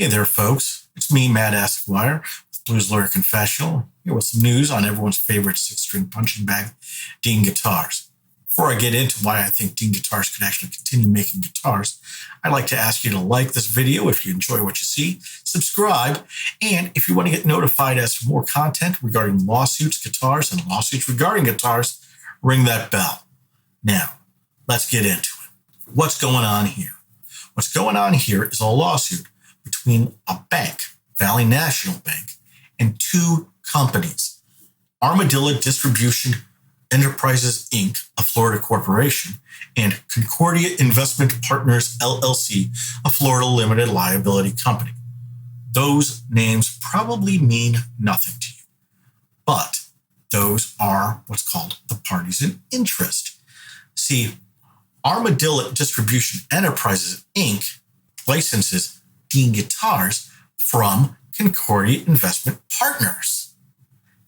Hey there, folks. It's me, Matt Esquire, with Blues Lawyer Confessional, here with some news on everyone's favorite six-string punching bag, Dean Guitars. Before I get into why I think Dean Guitars could actually continue making guitars, I'd like to ask you to like this video if you enjoy what you see, subscribe, and if you want to get notified as to more content regarding lawsuits, guitars, and lawsuits regarding guitars, ring that bell. Now, let's get into it. What's going on here? What's going on here is a lawsuit between a bank, Valley National Bank, and two companies, Armadillo Distribution Enterprises, Inc., a Florida corporation, and Concordia Investment Partners, LLC, a Florida limited liability company. Those names probably mean nothing to you, but those are what's called the parties in interest. See, Armadillo Distribution Enterprises, Inc. licenses Dean Guitars from Concordia Investment Partners.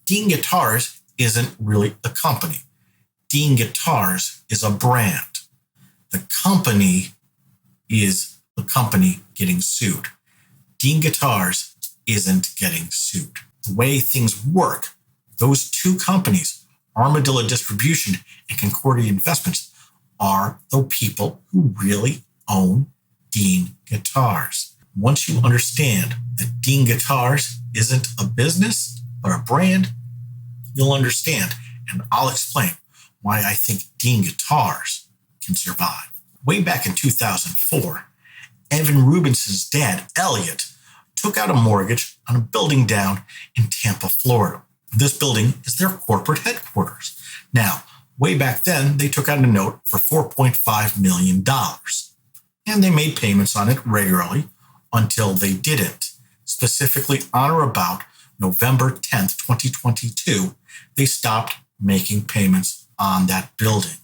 Dean Guitars isn't really a company. Dean Guitars is a brand. The company is the company getting sued. Dean Guitars isn't getting sued. The way things work, those two companies, Armadillo Distribution and Concordia Investments, are the people who really own Dean Guitars. Once you understand that Dean Guitars isn't a business, but a brand, you'll understand, and I'll explain why I think Dean Guitars can survive. Way back in 2004, Evan Rubenson's dad, Elliot, took out a mortgage on a building down in Tampa, Florida. This building is their corporate headquarters. Now, way back then, they took out a note for $4.5 million, and they made payments on it regularly until they didn't. Specifically, on or about November 10th, 2022, they stopped making payments on that building.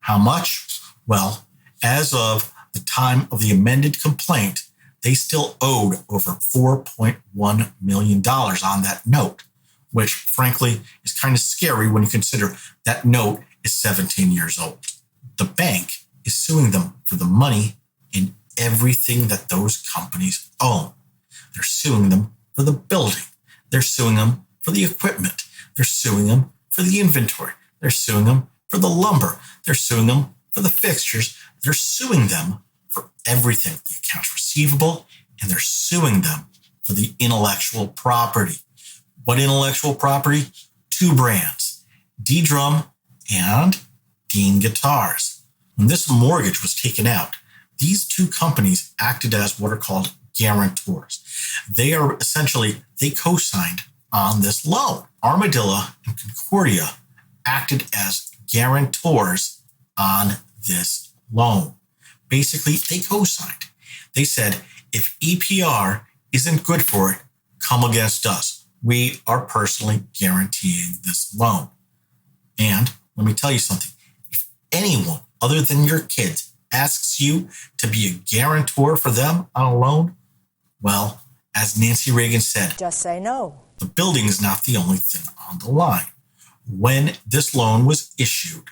How much? Well, as of the time of the amended complaint, they still owed over $4.1 million on that note, which frankly is kind of scary when you consider that note is 17 years old. The bank is suing them for the money in everything that those companies own. They're suing them for the building. They're suing them for the equipment. They're suing them for the inventory. They're suing them for the lumber. They're suing them for the fixtures. They're suing them for everything, the accounts receivable, and they're suing them for the intellectual property. What intellectual property? Two brands, D-Drum and Dean Guitars. When this mortgage was taken out, these two companies acted as what are called guarantors. They co-signed on this loan. Armadillo and Concordia acted as guarantors on this loan. Basically, they co-signed. They said, if EPR isn't good for it, come against us. We are personally guaranteeing this loan. And let me tell you something. If anyone other than your kids asks you to be a guarantor for them on a loan, well, as Nancy Reagan said, just say no. The building is not the only thing on the line. When this loan was issued,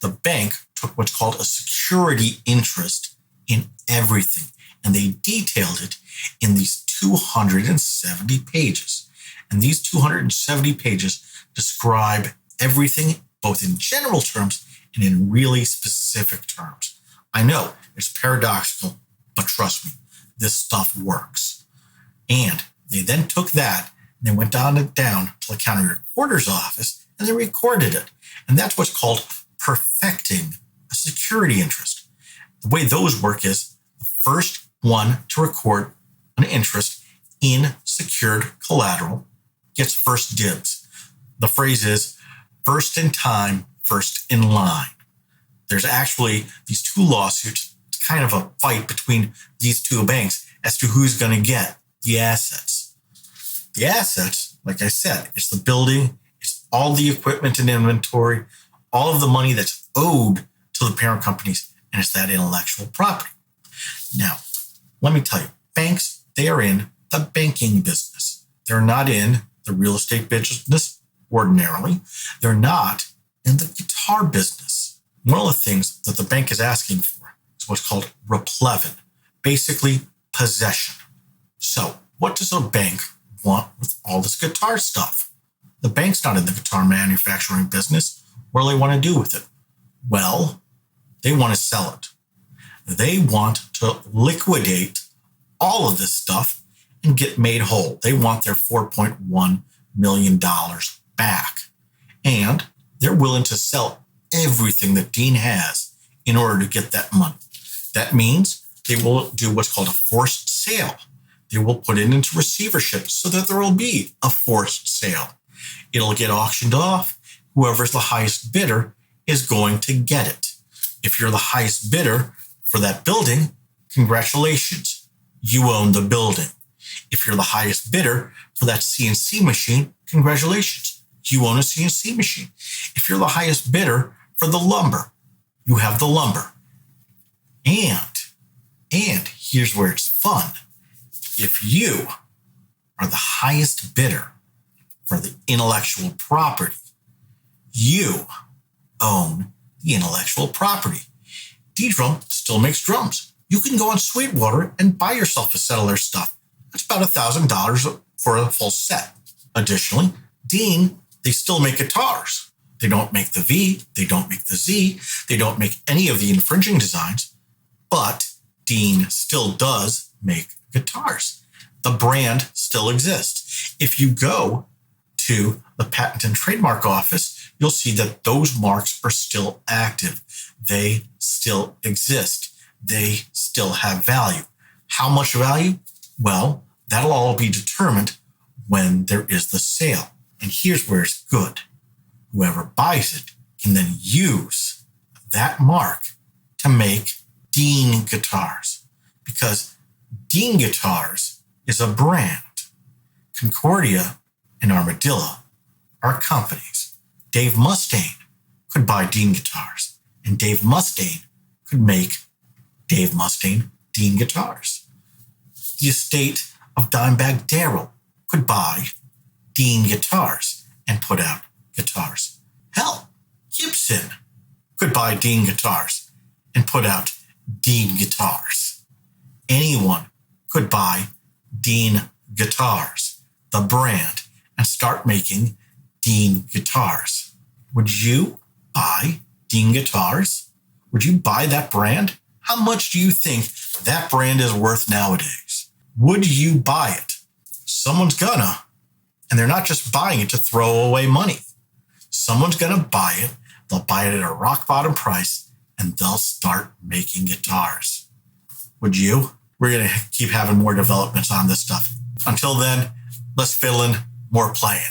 the bank took what's called a security interest in everything, and they detailed it in these 270 pages. And these 270 pages describe everything, both in general terms and in really specific terms. I know it's paradoxical, but trust me, this stuff works. And they then took that and they went down to the county recorder's office and they recorded it. And that's what's called perfecting a security interest. The way those work is the first one to record an interest in secured collateral gets first dibs. The phrase is first in time, first in line. There's actually these two lawsuits. It's kind of a fight between these two banks as to who's going to get the assets. The assets, like I said, it's the building, it's all the equipment and inventory, all of the money that's owed to the parent companies, and it's that intellectual property. Now, let me tell you, banks, they are in the banking business. They're not in the real estate business ordinarily. They're not in the guitar business. One of the things that the bank is asking for is what's called replevin, basically possession. So, what does a bank want with all this guitar stuff? The bank's not in the guitar manufacturing business. What do they want to do with it? Well, they want to sell it. They want to liquidate all of this stuff and get made whole. They want their $4.1 million back. And they're willing to sell everything that Dean has in order to get that money. That means they will do what's called a forced sale. They will put it into receivership so that there will be a forced sale. It'll get auctioned off. Whoever's the highest bidder is going to get it. If you're the highest bidder for that building, congratulations, you own the building. If you're the highest bidder for that CNC machine, congratulations, you own a CNC machine. If you're the highest bidder for the lumber, you have the lumber. And here's where it's fun. If you are the highest bidder for the intellectual property, you own the intellectual property. D-Drum still makes drums. You can go on Sweetwater and buy yourself a set of their stuff. That's about $1,000 for a full set. Additionally, Dean, they still make guitars. They don't make the V, they don't make the Z, they don't make any of the infringing designs, but Dean still does make guitars. The brand still exists. If you go to the Patent and Trademark Office, you'll see that those marks are still active. They still exist. They still have value. How much value? Well, that'll all be determined when there is the sale. And here's where it's good. Whoever buys it can then use that mark to make Dean guitars, because Dean Guitars is a brand. Concordia and Armadillo are companies. Dave Mustaine could buy Dean Guitars, and Dave Mustaine could make Dave Mustaine Dean Guitars. The estate of Dimebag Darrell could buy Dean Guitars and put out guitars. Hell, Gibson could buy Dean Guitars and put out Dean Guitars. Anyone could buy Dean Guitars, the brand, and start making Dean Guitars. Would you buy Dean Guitars? Would you buy that brand? How much do you think that brand is worth nowadays? Would you buy it? Someone's gonna, and they're not just buying it to throw away money. Someone's gonna buy it, they'll buy it at a rock bottom price, and they'll start making guitars. Would you? We're gonna keep having more developments on this stuff. Until then, let's fiddle in more playing.